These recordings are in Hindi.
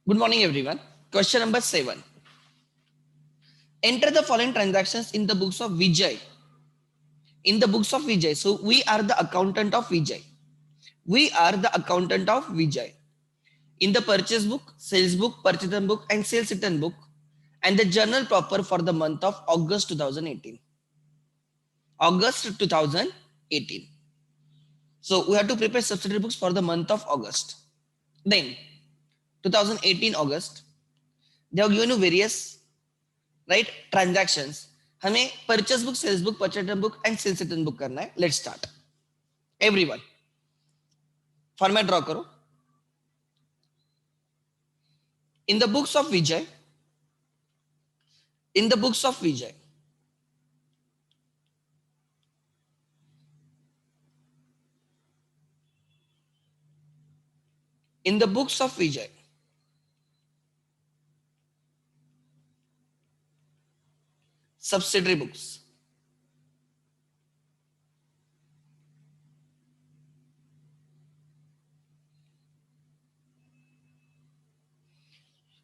Good morning, everyone. Question number 7. Enter the following transactions in the books of Vijay. In the books of Vijay. So we are the accountant of Vijay. We are the accountant of Vijay. In the purchase book, sales book, purchase return book, and sales return book, and the journal proper for the month of August 2018. August 2018. So we have to prepare subsidiary books for the month of August. Then 2018 August, they have given you various write transactions. हमें purchase book, sales book, purchase return book and sales return book करना है. Let's start. Everyone format draw करो. In the books of Vijay, in the books of Vijay, in the books of Vijay, subsidiary books.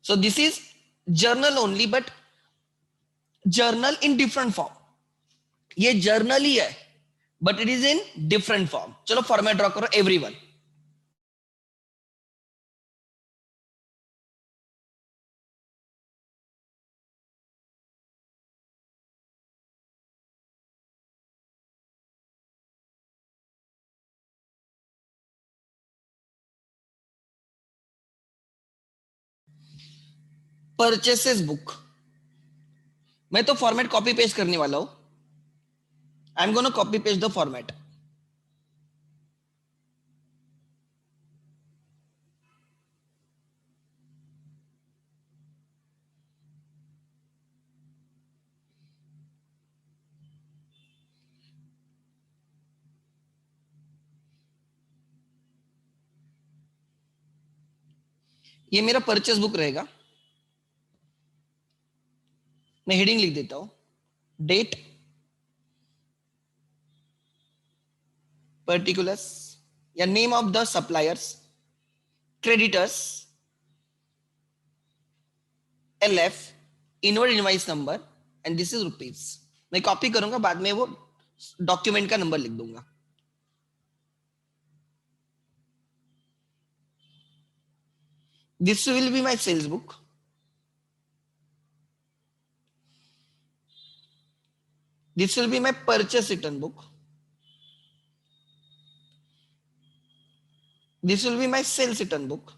So this is journal only, but journal in different form. ये जर्नल ही है, but it is in different form. चलो फॉर्मेट ड्रॉ करो एवरीवन. परचेसेस बुक, मैं तो फॉर्मेट कॉपी पेस्ट करने वाला हूं. I am gonna copy paste the format. ये मेरा परचेस बुक रहेगा. मैं हेडिंग लिख देता हूं, डेट, particulars या name of the suppliers, creditors, LF, inward invoice number, and this is rupees. मैं कॉपी करूंगा, बाद में वो डॉक्यूमेंट का नंबर लिख दूंगा. This will be my sales book. This will be my purchase return book. This will be my sales return book.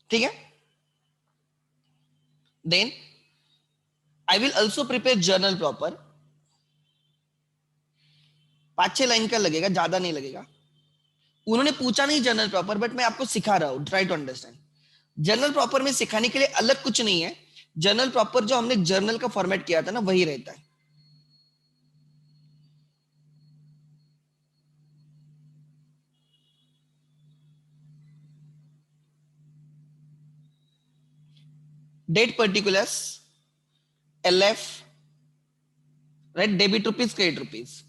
ठीक है. Then I will also prepare journal proper. 5-6 line का लगेगा, ज्यादा नहीं लगेगा. उन्होंने पूछा नहीं जर्नल प्रॉपर, बट मैं आपको सिखा रहा हूं. Try to understand. Journal proper में सिखाने के लिए अलग कुछ नहीं है. जर्नल प्रॉपर जो हमने जर्नल का फॉर्मेट किया था ना, वही रहता है. Date, particulars, LF, right, debit rupees, credit rupees.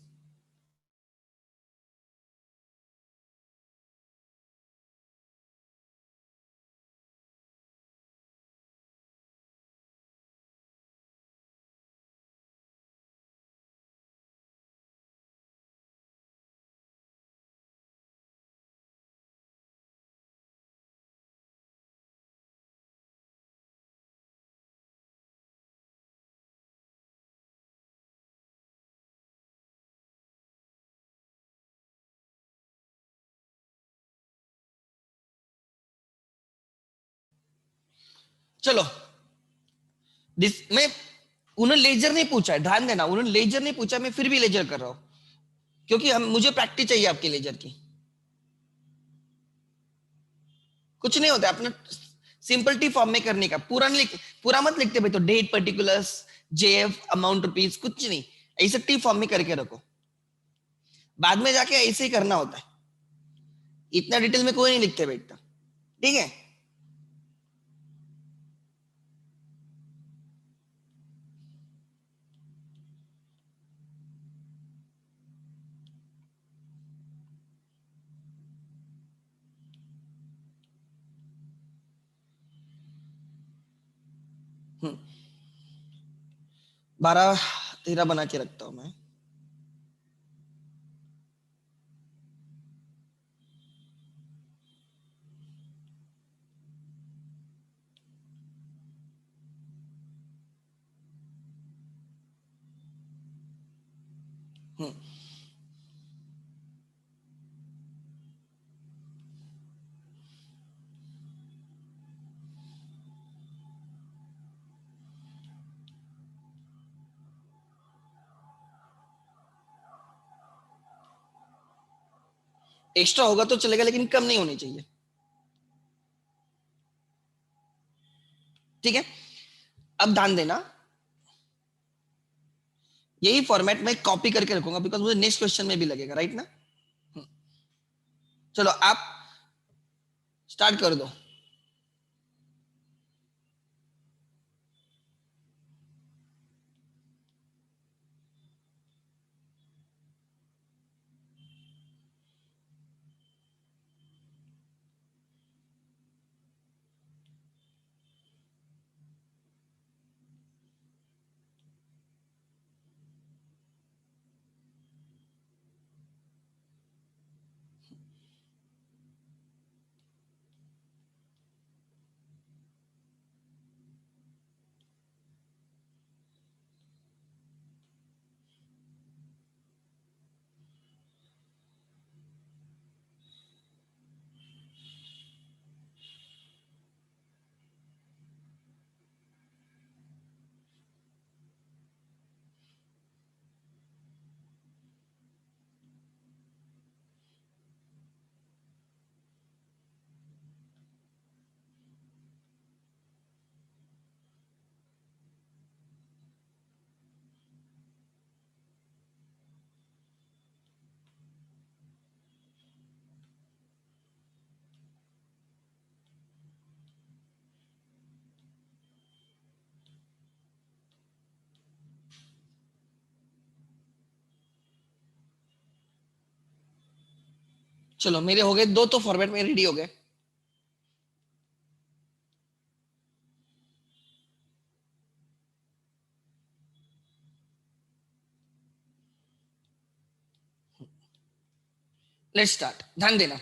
चलो, मैं, उन्होंने लेजर नहीं पूछा है, ध्यान देना. उन्होंने लेजर नहीं पूछा, मैं फिर भी लेजर कर रहा हूं, क्योंकि हम, मुझे प्रैक्टिस चाहिए आपके लेजर की. कुछ नहीं होता अपना, सिंपल टी फॉर्म में करने का. पूरा नहीं लिख, पूरा मत लिखते भाई. तो date, particulars, JF, amount rupees, कुछ नहीं. ऐसे टी फॉर्म में करके रखो. बाद में जाके ऐसे ही करना होता है. इतना डिटेल में कोई नहीं लिखते बैठता. ठीक है. 12 13 बना के रखता हूं मैं। एक्स्ट्रा होगा तो चलेगा लेकिन कम नहीं होनी चाहिए, ठीक है। अब ध्यान देना, यही फॉर्मेट में कॉपी करके रखूंगा बिकॉज मुझे नेक्स्ट क्वेश्चन में भी लगेगा, राइट ना। चलो आप स्टार्ट कर दो। चलो मेरे हो गए दो, तो फॉर्मेट में रेडी हो गए। लेट्स स्टार्ट, ध्यान देना।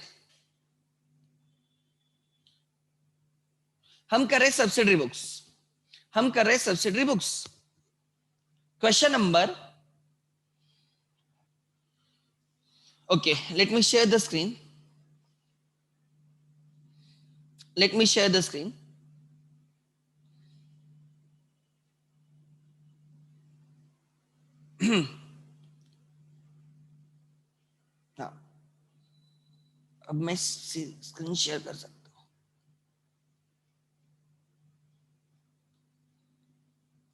हम कर रहे हैं सब्सिडरी बुक्स, हम कर रहे हैं subsidiary books. Question number, okay let me share the screen, let me share the screen. हाँ, अब मैं स्क्रीन शेयर कर सकता हूँ।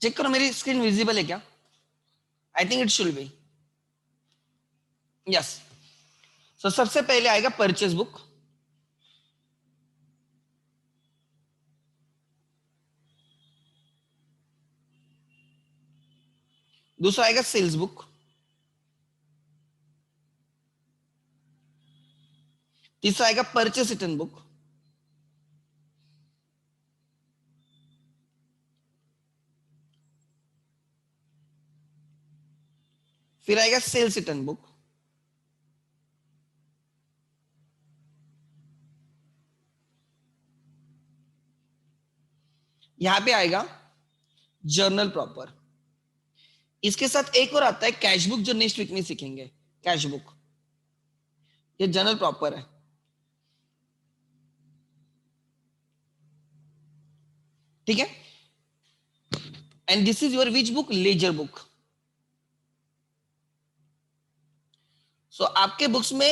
चेक करो मेरी स्क्रीन विजिबल है क्या। I think it should be, yes. So सबसे पहले आएगा परचेज बुक, दूसरा आएगा सेल्स बुक, तीसरा आएगा परचेस रिटर्न बुक, फिर आएगा सेल्स रिटर्न बुक, यहां पे आएगा जर्नल प्रॉपर। इसके साथ एक और आता है कैश बुक, जो नेक्स्ट वीक में सीखेंगे। कैश बुक, ये जर्नल प्रॉपर है, ठीक है। And this is your which book, ledger book. So आपके बुक्स में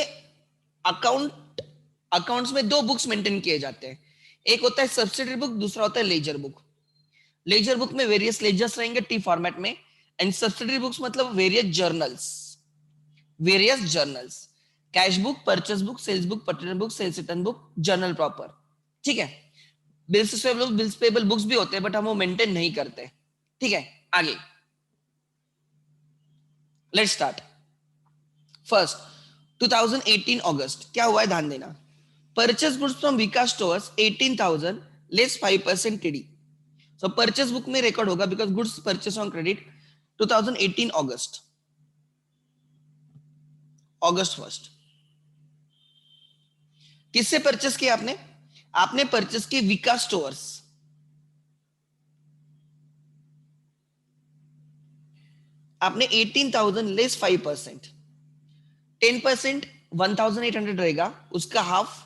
अकाउंट्स में दो बुक्स मेंटेन किए जाते हैं, एक होता है सब्सिडरी बुक, दूसरा होता है लेजर बुक। लेजर बुक में वेरियस लेजर्स रहेंगे टी फॉर्मेट में, एंड सब्सिडरी बुक्स मतलब various journals, various journals. Cash book, purchase book, sales book, particular book, sales return book, journal proper, ठीक है। Bills payable, bills payable books भी होते हैं बट हम वो मेंटेन नहीं करते, ठीक है। आगे लेट्स स्टार्ट। फर्स्ट 2018 अगस्त क्या हुआ है, ध्यान देना। Purchase goods from Vikas stores 18,000 less 5% TD. So purchase book में रिकॉर्ड होगा because goods purchase on credit 2018 अगस्त 1। किससे परचेस किया आपने? आपने परचेस किए विकास स्टोर्स। आपने 18,000 लेस 5%, 10% 1,800 रहेगा, उसका हाफ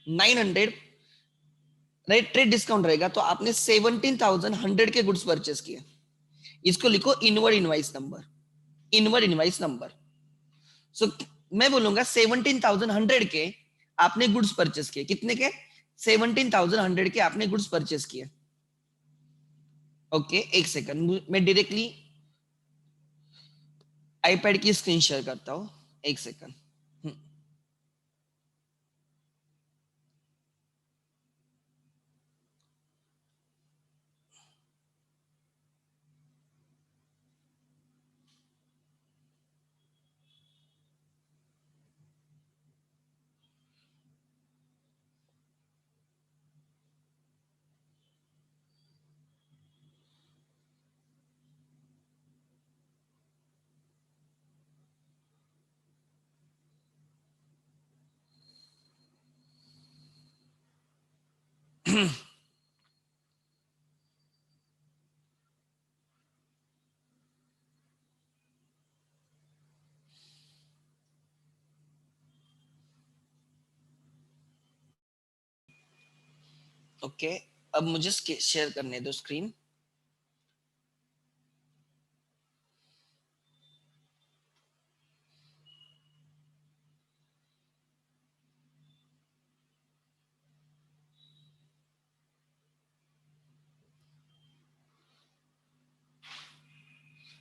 900 राइट ट्रेड डिस्काउंट रहेगा, तो आपने 17,100 के गुड्स परचेस किए। इसको लिखो inward invoice number, inward invoice number. So मैं बोलूंगा 17,100 के आपने गुड्स परचेस किए। कितने के? 17,100 के आपने गुड्स परचेस किए। ओके एक सेकंड, मैं डायरेक्टली आईपैड की स्क्रीन शेयर करता हूं, एक सेकंड। ओके अब मुझे शेयर करने दो स्क्रीन।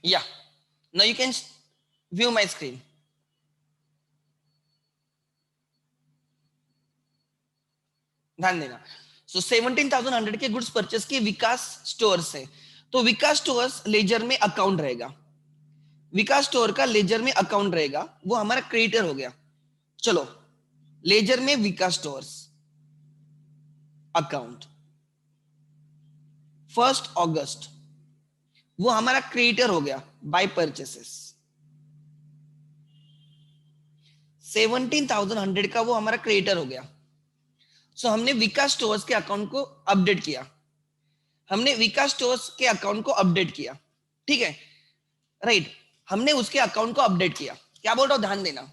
या now you can view my screen. ध्यान देना। सो 17,100 के गुड्स परचेस किए विकास स्टोर से। तो विकास स्टोर्स लेजर में अकाउंट रहेगा, विकास स्टोर का लेजर में अकाउंट रहेगा, वो हमारा क्रेडिटर हो गया। चलो लेजर में विकास स्टोर्स अकाउंट 1 अगस्त, वो हमारा क्रेडिटर हो गया बाय परचेसेस। 17,100 का वो हमारा क्रेडिटर हो गया। सो हमने विकास स्टोर्स के अकाउंट को अपडेट किया, हमने विकास स्टोर्स के अकाउंट को अपडेट किया, ठीक है राइट। हमने उसके अकाउंट को अपडेट किया। क्या बोल रहा हूं, ध्यान देना।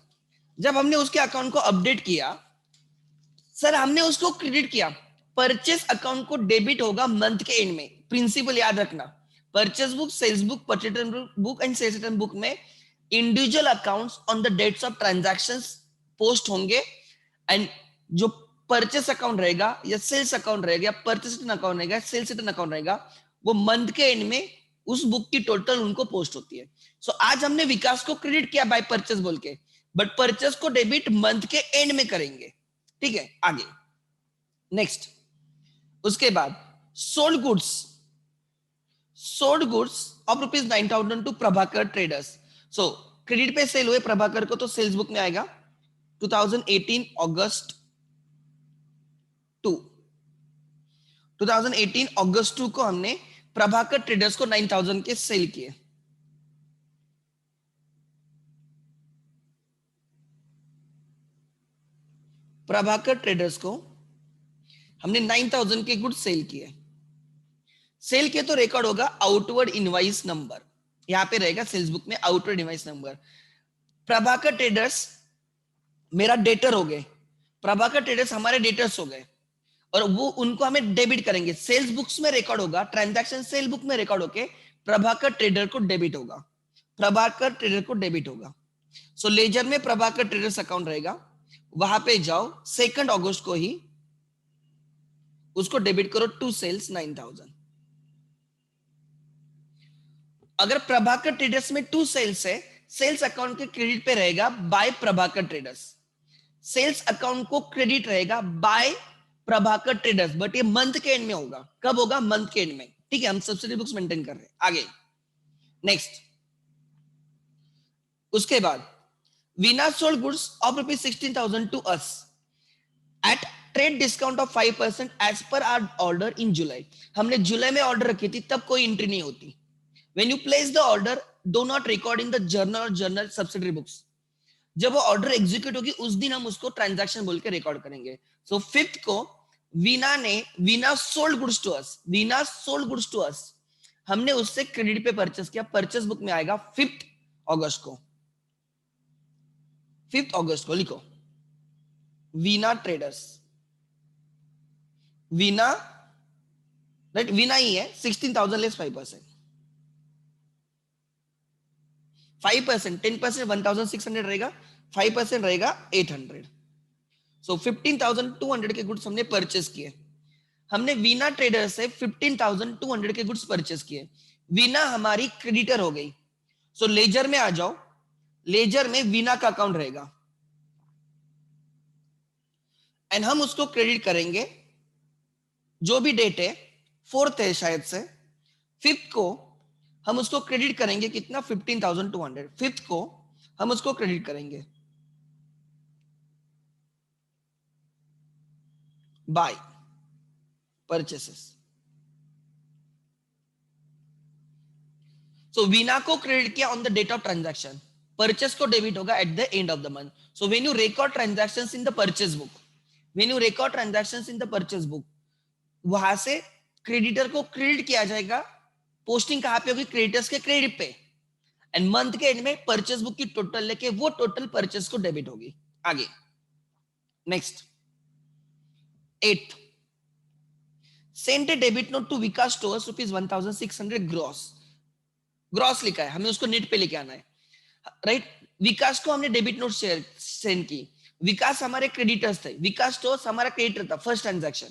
जब हमने उसके अकाउंट को अपडेट किया, सर हमने उसको क्रेडिट किया। परचेस अकाउंट को डेबिट होगा मंथ के एंड में। प्रिंसिपल याद रखना, purchase book, sales book, purchase book and sales return book में individual accounts on the dates of transactions post होंगे, एंड जो परचेस अकाउंट रहेगा या सेल्स अकाउंट रहेगा या परचेस रिटर्न अकाउंट रहेगा, सेल्स रिटर्न अकाउंट रहेगा, वो मंथ के एंड में उस बुक की टोटल उनको पोस्ट होती है। सो आज हमने विकास को क्रेडिट किया बाय परचेस बोल के, बट परचेस को डेबिट मंथ के एंड में करेंगे, ठीक है। आगे नेक्स्ट, उसके बाद sold goods, sold goods of ₹9,000 to Prabhakar Traders. So credit पे सेल हुए प्रभाकर को, तो सेल्स बुक में आएगा 2018 अगस्त 2, 2018 अगस्त 2 को हमने प्रभाकर ट्रेडर्स को 9,000 के सेल किए। प्रभाकर ट्रेडर्स को हमने 9,000 के गुड्स सेल किए। सेल किए तो रिकॉर्ड होगा आउटवर्ड इनवाइस नंबर, यहां पे रहेगा सेल्स बुक में outward invoice number. Prabhakar traders मेरा डेटर हो गए, प्रभाकर ट्रेडर्स हमारे डेटर्स हो गए, और वो उनको हमें डेबिट करेंगे। सेल्स बुक्स में रिकॉर्ड होगा, ट्रांजैक्शन सेल बुक में रिकॉर्ड होके प्रभाकर ट्रेडर को डेबिट होगा, प्रभाकर ट्रेडर को डेबिट होगा। सो लेजर में प्रभाकर ट्रेडर्स अकाउंट रहेगा, वहां पे जाओ 2 अगस्त को ही उसको डेबिट करो टू सेल्स 9,000। अगर प्रभाकर ट्रेडर्स में टू सेल्स है, सेल्स अकाउंट के क्रेडिट पे रहेगा by Prabhakar Traders, sales account को क्रेडिट रहेगा बाय प्रभाकर ट्रेडर्स, बट ये मंथ के एंड में होगा। कब होगा? मंथ के एंड में, ठीक है। हम सब्सिडी बुक्स मेंटेन कर रहे हैं। आगे नेक्स्ट, उसके बाद Veena sold goods of ₹16,000 to us at trade discount of 5% as per our order in July. हमने जुलाई में ऑर्डर रखी थी, तब कोई एंट्री नहीं होती। When you place the order do not record in the journal और जर्नल सब्सिडरी बुक्स। जब वो ऑर्डर एग्जीक्यूट होगी उस दिन हम उसको ट्रांजैक्शन बोल के रिकॉर्ड करेंगे। सो फिफ्थ को Veena sold goods to us, Veena sold goods to us, हमने उससे क्रेडिट पे परचेस किया, परचेस बुक में आएगा 5 अगस्त को। 5 अगस्त को लिखो वीना ट्रेडर्स, वीना, राइट, वीना ही है, 16,000 लेस 5%, 5%, 10% 1,600 रहेगा, 5% रहेगा 800। सो 15,200 के गुड्स हमने परचेस किए। हमने वीना ट्रेडर से 15,200 के गुड्स परचेस किए। वीना हमारी क्रेडिटर हो गई। सो लेजर में आ जाओ, लेजर में वीना का अकाउंट रहेगा एंड हम उसको क्रेडिट करेंगे। जो भी डेट है 4th है शायद से, 5th को हम उसको क्रेडिट करेंगे कितना, 15,200। 5th को हम उसको क्रेडिट करेंगे बाय परचेसेस। सो वीना को क्रेडिट किया on the date of transaction, purchase को डेबिट होगा at the end of the month. So when you record transactions in the purchase book, when you record transactions in the purchase book, वहां से क्रेडिटर को क्रेडिट किया जाएगा। पोस्टिंग कहां पे होगी, क्रेडिटर्स के क्रेडिट पे, एंड मंथ के एंड में परचेस बुक की टोटल लेके वो टोटल परचेस को डेबिट होगी। आगे next 8, send a debit note to Vikas Stores ₹1,600 gross. Gross लिखा है, हमें उसको नेट पे लेके आना है, राइट। विकास को हमने डेबिट नोट सेंड की, विकास हमारे क्रेडिटर्स थे, विकास स्टोर्स हमारा क्रेडिटर था फर्स्ट ट्रांजैक्शन,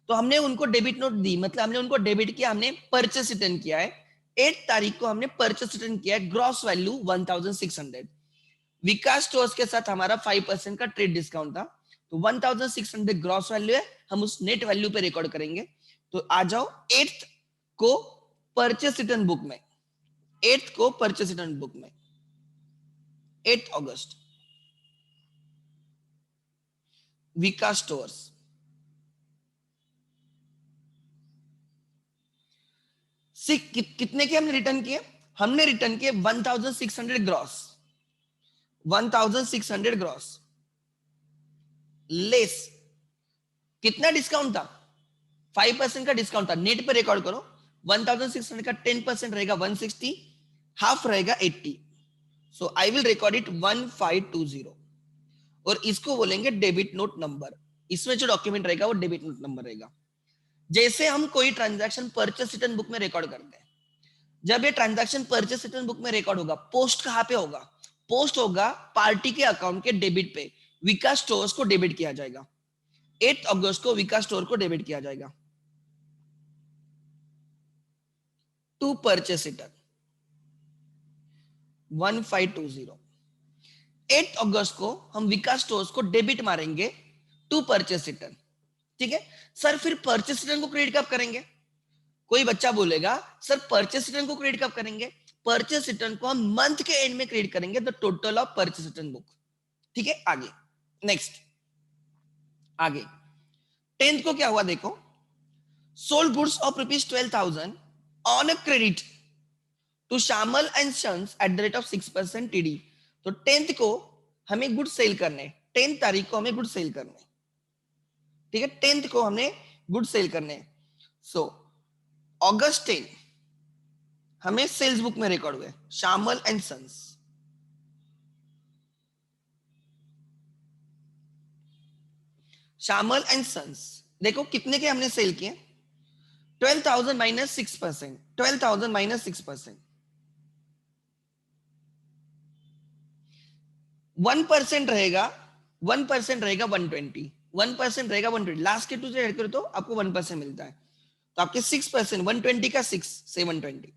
तो हमने उनको डेबिट नोट दी, मतलब हमने उनको डेबिट किया, हमने परचेस रिटर्न किया है। 8 तारीख को हमने परचेस रिटर्न किया है, ग्रॉस वैल्यू 1,600। विकास स्टोर्स के साथ हमारा 5% का ट्रेड डिस्काउंट था, तो 1,600 ग्रॉस वैल्यू है, हम उस नेट वैल्यू पे रिकॉर्ड करेंगे। तो आ जाओ 8th को परचेस रिटर्न बुक में, 8th को परचेस रिटर्न बुक में 8 अगस्त विकास स्टोर्स। कितने के हमने रिटर्न किए, हमने रिटर्न किए 1,600 ग्रॉस, 1,600 ग्रॉस लेस कितना डिस्काउंट था, 5% का डिस्काउंट था, नेट पे रिकॉर्ड करो। 1,600 का 10% रहेगा 160, हाफ रहेगा 80, सो आई विल रिकॉर्ड इट 1520, और इसको बोलेंगे डेबिट नोट नंबर। इसमें जो डॉक्यूमेंट रहेगा वो डेबिट नोट नंबर रहेगा। जैसे हम कोई ट्रांजैक्शन परचेस रिटर्न बुक में रिकॉर्ड करते हैं, जब ये ट्रांजैक्शन परचेस रिटर्न बुक में रिकॉर्ड होगा, पोस्ट कहां पे होगा, पोस्ट होगा पार्टी के अकाउंट के डेबिट पे, विकास स्टोर्स को डेबिट किया जाएगा। 8 अगस्त को विकास स्टोर को डेबिट किया जाएगा टू परचेस रिटर्न 1520। 8 अगस्त को हम विकास स्टोर्स को डेबिट मारेंगे टू परचेस रिटर्न, ठीक है। सर फिर परचेस रिटर्न को क्रेडिट कब करेंगे, कोई बच्चा बोलेगा सर परचेस रिटर्न को क्रेडिट कब करेंगे, परचेस रिटर्न को हम मंथ के एंड में क्रेडिट करेंगे, the total of purchase return book, ठीक है। आगे नेक्स्ट, आगे 10th को क्या हुआ देखो, sold goods of ₹12,000 on a credit to Shyamal and Sons at the rate of 6% TD. तो 10th को हमें गुड सेल करने, 10 तारीख को हमें गुड सेल करने, ठीक है, 10th को हमने गुड सेल करने। सो अगस्त 10 हमें सेल्स बुक में रिकॉर्ड हुए Shyamal and Sons, Shyamal and Sons, देखो कितने के हमने सेल किए, 12,000 माइनस 6%, 12,000 माइनस 6%, 1% रहेगा, 1% रहेगा 120, 1% रहेगा 120, लास्ट के 2 से ऐड करो तो आपको 1% मिलता है, तो आपके 6%, 120 का 6 720,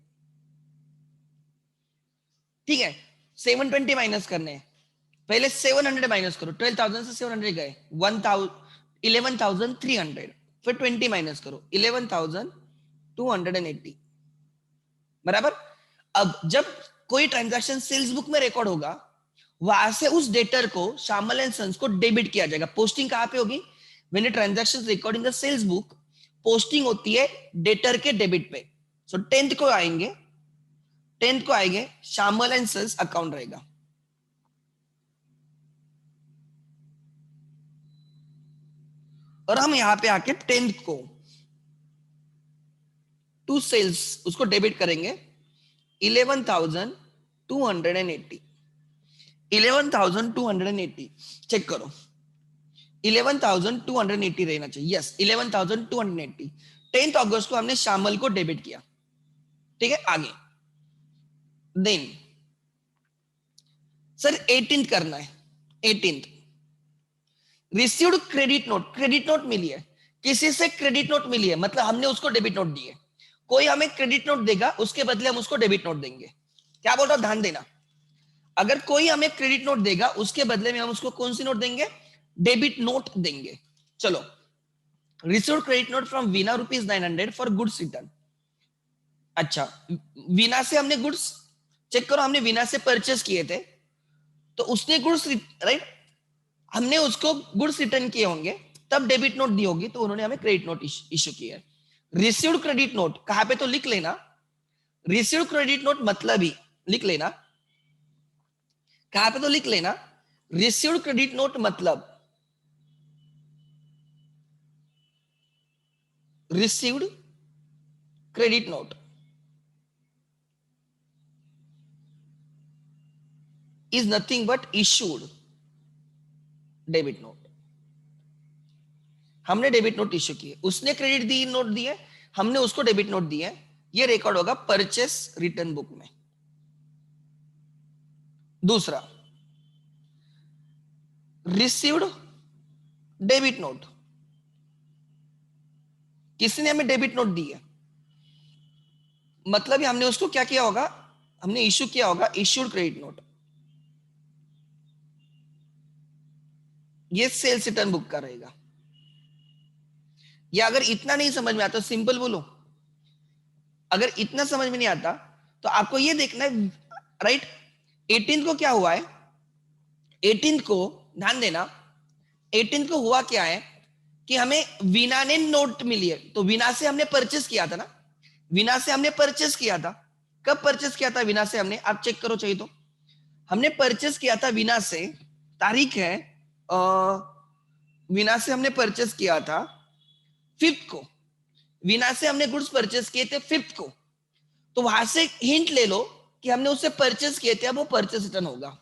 ठीक है। 720 माइनस करने हैं, पहले 700 माइनस करो, 12,000 से 700 गए 11,300, फिर 20 माइनस करो 11,280, बराबर। अब जब कोई ट्रांजैक्शन सेल्स बुक में रिकॉर्ड होगा, वहां से उस डेटर को श्यामल एंड सन्स को डेबिट किया जाएगा। पोस्टिंग कहां पे होगी, when a transaction record in the sales book, posting होती है डेटर के डेबिट पे। सो 10th को आएंगे, श्यामल एंड सन्स अकाउंट रहेगा। और हम यहाँ पे आके 10th को टू सेल्स उसको डेबिट करेंगे 11,280। 11,280 चेक करो, 11,280 रहना चाहिए। यस, 11,280 10th अगस्त को हमने श्यामल को डेबिट किया। ठीक है, आगे देन सर 18th करना है। 18th received credit note, credit note मिली है, किसी से क्रेडिट नोट मिली है, मतलब हमने उसको डेबिट नोट दी है। कोई हमें क्रेडिट नोट देगा, उसके बदले हम उसको डेबिट नोट देंगे। क्या बोल रहा हूं, ध्यान देना। अगर कोई हमें क्रेडिट नोट देगा, उसके बदले में हम उसको कौन सी नोट देंगे, डेबिट नोट देंगे। चलो, received credit note from Veena ₹900 for goods return. अच्छा, वीना से हमने गुड्स, चेक करो, हमने वीना से परचेस किए थे, तो उसने गुड्स, राइट, हमने उसको गुड्स रिटर्न किए होंगे, तब डेबिट नोट दी होगी, तो उन्होंने हमें क्रेडिट नोट इश्यू किया है। रिसीव्ड क्रेडिट नोट कहां पे, तो लिख लेना, रिसीव्ड क्रेडिट नोट मतलब ही लिख लेना, कहां पे तो लिख लेना, रिसीव्ड क्रेडिट नोट मतलब received credit note is nothing but issued debit note. हमने डेबिट नोट इश्यू किए, उसने क्रेडिट दी नोट दी है, हमने उसको डेबिट नोट दी है, ये रिकॉर्ड होगा परचेस रिटर्न बुक में। दूसरा, रिसीव्ड डेबिट नोट, किसी ने हमें डेबिट नोट दी है, मतलब हमने उसको क्या किया होगा, हमने इश्यू किया होगा इश्यूड क्रेडिट नोट। ये सेल्स रिटर्न बुक का रहेगा। या अगर इतना नहीं समझ में आता, सिंपल बोलो, अगर इतना समझ में नहीं आता तो आपको ये देखना है, राइट, 18th को क्या हुआ है, 18th को ध्यान देना, 18th को हुआ क्या है कि हमें वीना ने नोट मिली है, तो वीना से हमने परचेस किया था ना, वीना से हमने परचेस किया था। कब परचेस किया था वीना से हमने, आप चेक करो चाहिए तो, हमने परचेस किया था वीना से, तारीख है वीना से हमने परचेस किया था 5th को, वीना से हमने गुड्स परचेस किए थे 5th को, तो वहां से हिंट ले लो कि हमने उससे परचेस किए थे, अब वो परचेस रिटर्न होगा।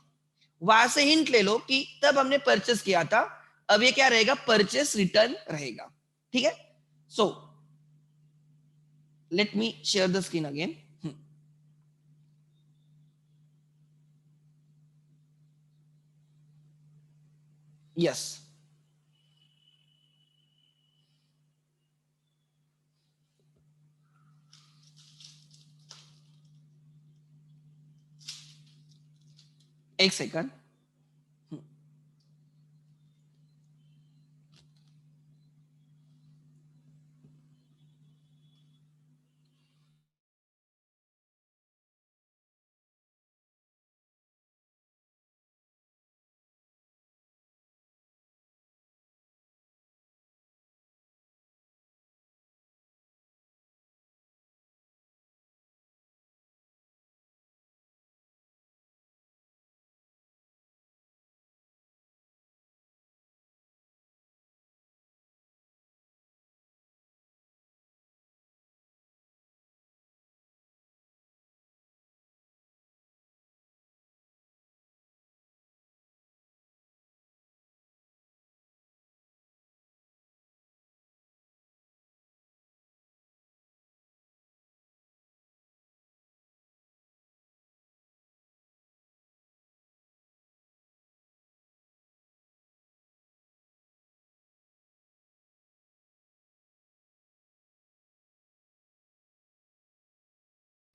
वहां से हिंट ले लो कि तब हमने परचेस किया था, अब ये क्या रहेगा, परचेस रिटर्न रहेगा। ठीक है, so let me share the screen again. Yes, एक सेकंड।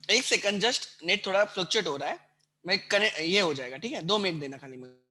एक सेकंड, जस्ट नेट थोड़ा फ्लक्चुएट हो रहा है, मैं कनेक्ट, ये हो जाएगा, ठीक है, 2 मिनट देना खाली मुझे।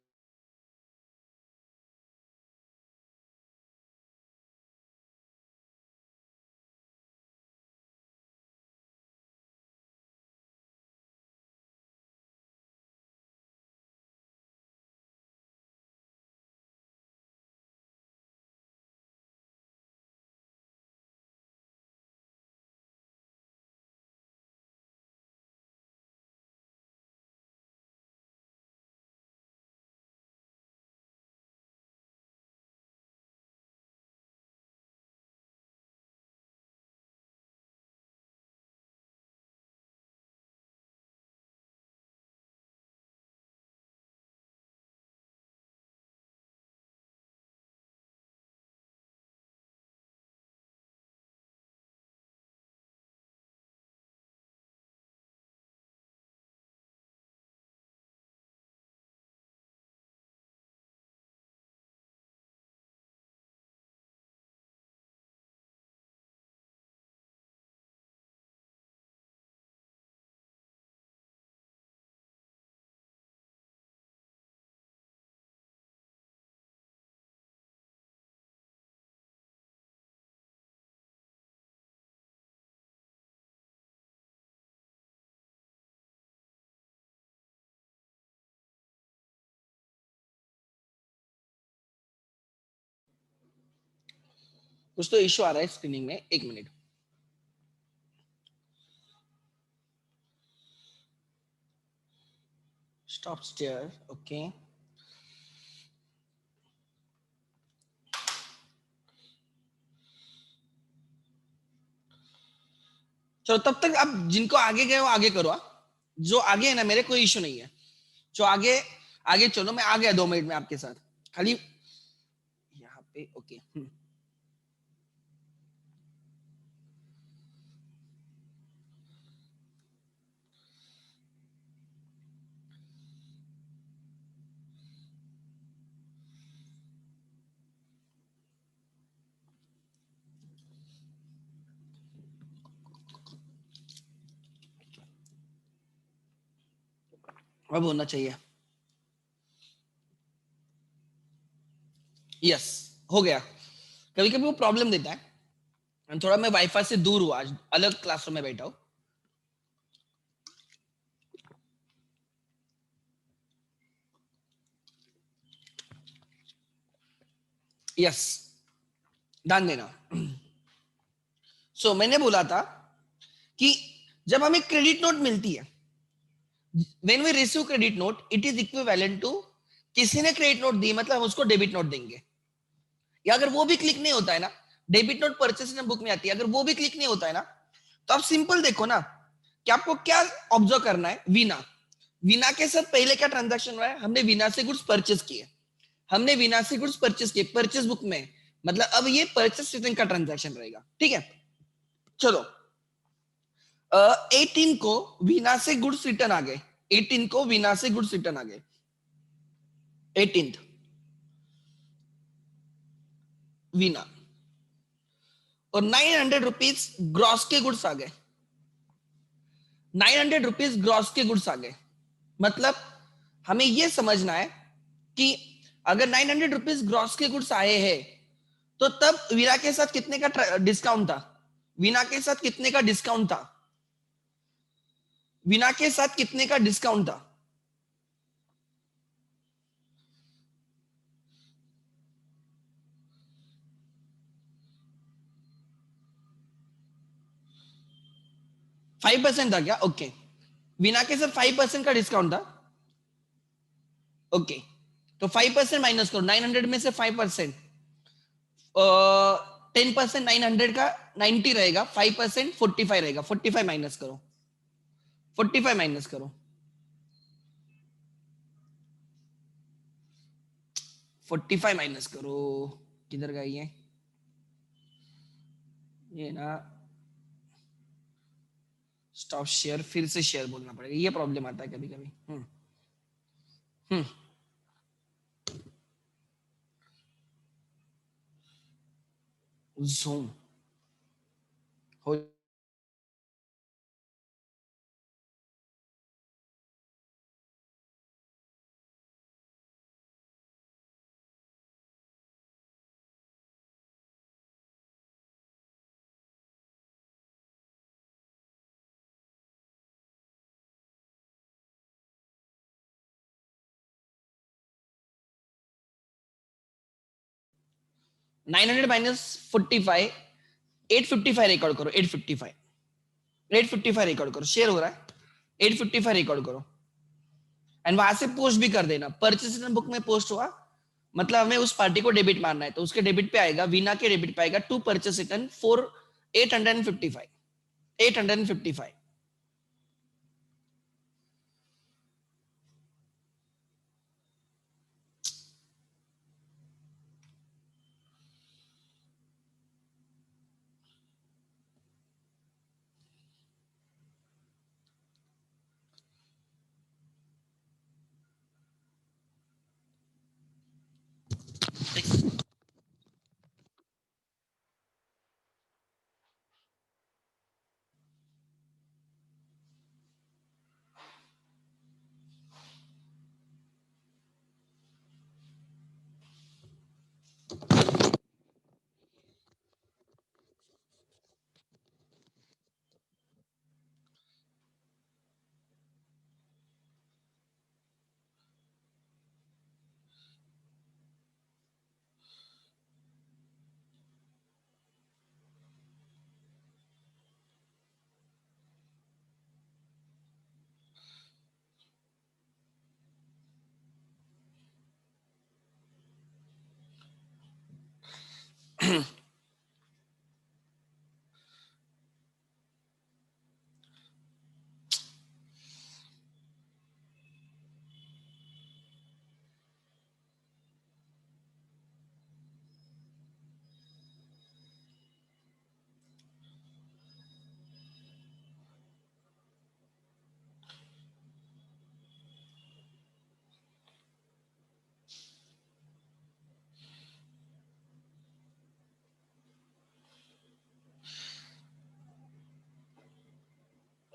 कुछ तो इश्यू आ रहा है स्क्रीनिंग में, एक मिनट। Stop stair, okay. चलो तब तक अब जिनको आगे गए वो आगे करो। जो आगे है ना, मेरे कोई इश्यू नहीं है। जो आगे आगे चलो, मैं आ गया 2 मिनट में आपके साथ। खाली यहाँ पे ओके। अब होना चाहिए। यस, हो गया। कभी कभी वो प्रॉब्लम देता है। थोड़ा मैं वाईफाई से दूर हूँ आज, अलग क्लासरूम में बैठा हूँ। यस, ध्यान देना। मैंने बोला था कि जब हमें क्रेडिट नोट मिलती है, when we receive credit note it is equivalent to, किसी ने क्रेडिट नोट दी मतलब हम उसको डेबिट नोट देंगे। या अगर वो भी क्लिक नहीं होता है ना, डेबिट नोट परचेस बुक में आती है, अगर वो भी क्लिक नहीं होता है ना, तो आप सिंपल देखो ना कि आपको क्या ऑब्जर्व करना है। वीना, वीना के साथ पहले क्या ट्रांजैक्शन हुआ है, हमने वीना से गुड्स परचेस किए। हमने वीना से गुड्स परचेस किए परचेस बुक में, मतलब अब ये परचेस रिटर्न का ट्रांजैक्शन रहेगा। ठीक है, चलो 18 को वीना से गुड्स रिटर्न आ गए। 18 को वीना से गुड्स रिटर्न आ गए। 18th वीना, और 900 रुपीज ग्रॉस के गुड्स आ गए। 900 रुपीज ग्रॉस के गुड्स आ गए। मतलब हमें यह समझना है कि अगर 900 रुपीज ग्रॉस के गुड्स आए हैं, तो तब वीना के साथ कितने का डिस्काउंट था? वीना के साथ कितने का डिस्काउंट था? वीना के साथ कितने का डिस्काउंट था? 5% था क्या? ओके, वीना के साथ 5% का डिस्काउंट था। ओके, तो 5% माइनस करो 900 में से 5%, 10% 900 का 90 रहेगा, 5% 45 रहेगा। 45 माइनस करो, 45 माइनस करो, 45 माइनस करो। किधर गई है ये ना? स्टॉप शेयर, फिर से शेयर बोलना पड़ेगा, ये प्रॉब्लम आता है कभी कभी। हम्म, जूम हो। नाइन हंड्रेड माइनस 45, 855 रिकॉर्ड करो। 855, 855 रिकॉर्ड करो, शेयर हो रहा है। 855 रिकॉर्ड करो, एंड वहां से पोस्ट भी कर देना। परचेस बुक में पोस्ट हुआ मतलब हमें उस पार्टी को डेबिट मारना है, तो उसके डेबिट पे आएगा, वीना के डेबिट पे आएगा to purchase return for 855, 855।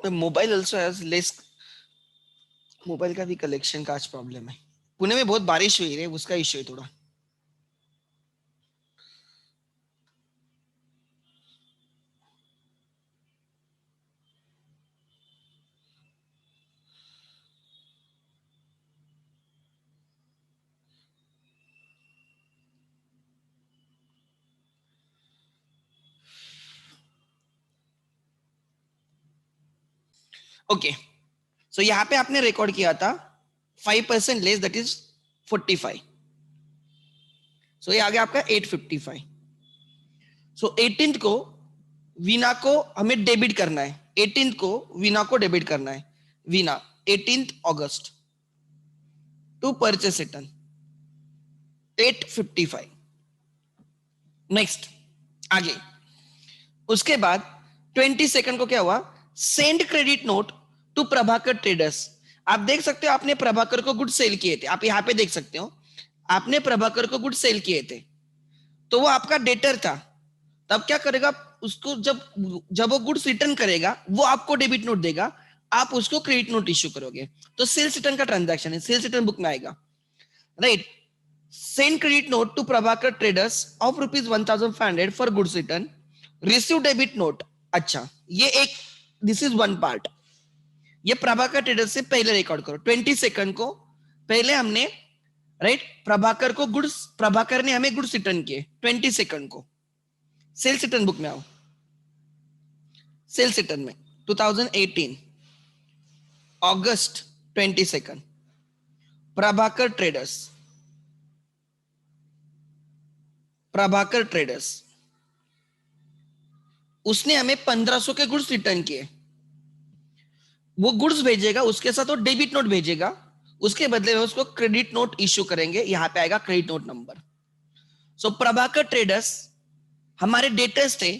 Mobile also has less, mobile का भी कलेक्शन का आज प्रॉब्लम है। पुणे में बहुत बारिश हुई है, उसका इश्यू है थोड़ा। ओके, सो यहाँ पे आपने रिकॉर्ड किया था 5% लेस, दैट इज 45। सो ये आ गया आपका 855। सो 18th को वीना को हमें डेबिट करना है, 18th को वीना को डेबिट करना है। Veena 18th August to purchase return 855। Next आगे, उसके बाद 22 को क्या हुआ, send credit note to Prabhakar Traders. आप देख सकते हो आपने प्रभाकर को गुड सेल किए थे, आप यहाँ पे देख सकते हो आपने प्रभाकर को गुड सेल किए थे, तो वो आपका डेटर था। तब क्या करेगा, उसको जब जब वो गुड्स रिटर्न करेगा वो आपको डेबिट नोट देगा, आप उसको क्रेडिट नोट इश्यू करोगे। तो सेल्स रिटर्न का ट्रांजैक्शन है, सेल्स रिटर्न बुक में आएगा, right. Send credit note to Prabhakar Traders of ₹1,500 for goods return, receive debit note. अच्छा, ये एक, दिस इज वन पार्ट, ये प्रभाकर ट्रेडर्स से पहले रिकॉर्ड करो। 22 को पहले हमने, राइट, प्रभाकर को गुड्स, प्रभाकर ने हमें गुड्स रिटर्न किए 22 को। सेल्स रिटर्न बुक में आओ, सेल्स रिटर्न में 2018 अगस्त 22 प्रभाकर ट्रेडर्स, प्रभाकर ट्रेडर्स उसने हमें 1500 के गुड्स रिटर्न किए। वो गुड्स भेजेगा, उसके साथ वो डेबिट नोट भेजेगा, उसके बदले में उसको क्रेडिट नोट इश्यू करेंगे। यहां पे आएगा क्रेडिट नोट नंबर। सो प्रभाकर ट्रेडर्स हमारे डेटर्स थे,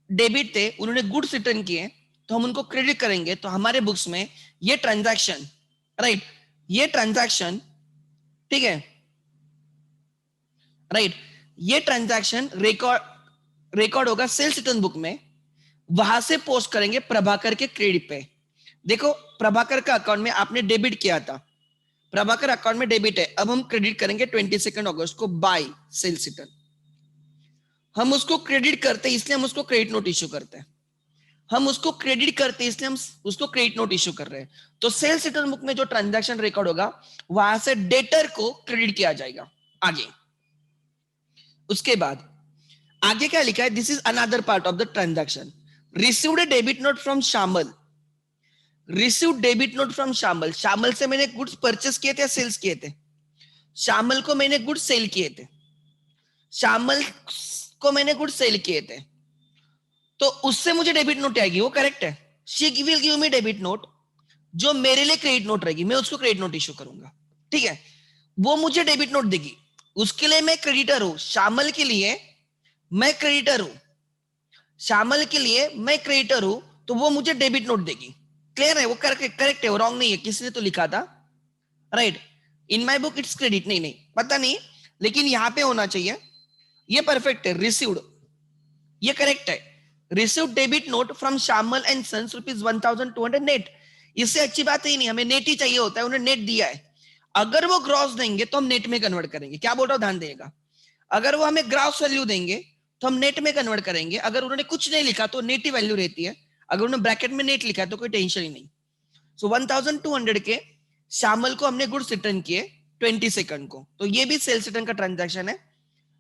डेबिट थे, उन्होंने गुड्स रिटर्न किए, तो हम उनको क्रेडिट करेंगे। तो हमारे बुक्स में ये ट्रांजैक्शन, राइट, ये ट्रांजैक्शन, ठीक है, राइट, ये ट्रांजैक्शन रिकॉर्ड होगा सेल्स रिटर्न बुक में, वहां से पोस्ट करेंगे प्रभाकर के क्रेडिट पे। देखो, प्रभाकर का अकाउंट में आपने डेबिट किया था, प्रभाकर अकाउंट में डेबिट है, अब हम क्रेडिट करेंगे 22 अगस्त को बाय सेल्स रिटर्न। हम उसको क्रेडिट करते हैं इसलिए हम उसको क्रेडिट नोट इश्यू करते हैं, हम उसको क्रेडिट करते हैं इसलिए हम उसको क्रेडिट नोट इश्यू कर रहे हैं। तो सेल्स रिटर्न बुक में जो ट्रांजैक्शन रिकॉर्ड होगा वहां से डेटर को क्रेडिट किया जाएगा। आगे, उसके बाद आगे क्या लिखा है, this is another part of the transaction. Received debit note from Shyamal, received debit note from Shyamal. Shyamal से मैंने गुड्स परचेस किए थे या सेल्स किए थे, श्यामल को मैंने गुड्स सेल किए थे, श्यामल को मैंने गुड्स सेल किए थे, तो उससे मुझे डेबिट नोट आएगी, वो करेक्ट है। She will give me debit note, जो मेरे लिए क्रेडिट नोट रहेगी, मैं उसको क्रेडिट नोट इश्यू करूंगा, ठीक है। वो मुझे डेबिट नोट देगी, उसके लिए मैं क्रेडिटर हूं, श्यामल के लिए मैं क्रेडिटर हूं, श्यामल के लिए मैं क्रेडिटर हूं, तो वो मुझे डेबिट नोट देगी। क्लियर है, वो करेक्ट है, वो रॉन्ग नहीं है। किसी ने तो लिखा था, right, in my book it's credit, नहीं नहीं पता नहीं, लेकिन यहां पे होना चाहिए। ये परफेक्ट है, रिसीव्ड, ये करेक्ट है। Received debit note from Shyamal and Sons ₹1,200 net. इससे अच्छी बात ही नहीं, हमें नेट ही चाहिए होता है, उन्होंने नेट दिया है। अगर वो ग्रॉस देंगे तो हम नेट में कन्वर्ट करेंगे, क्या बोल रहा हूं ध्यान देगा। अगर वो हमें ग्रॉस वैल्यू देंगे तो हम नेट में कन्वर्ट करेंगे। अगर उन्होंने कुछ नहीं लिखा तो नेट ही वैल्यू रहती है, अगर उन्होंने ब्रैकेट में नेट लिखा है तो कोई टेंशन ही नहीं। सो 1200 के श्यामल को हमने गुड्स रिटर्न किए 22 को, तो ये भी सेल्स रिटर्न का ट्रांजैक्शन है।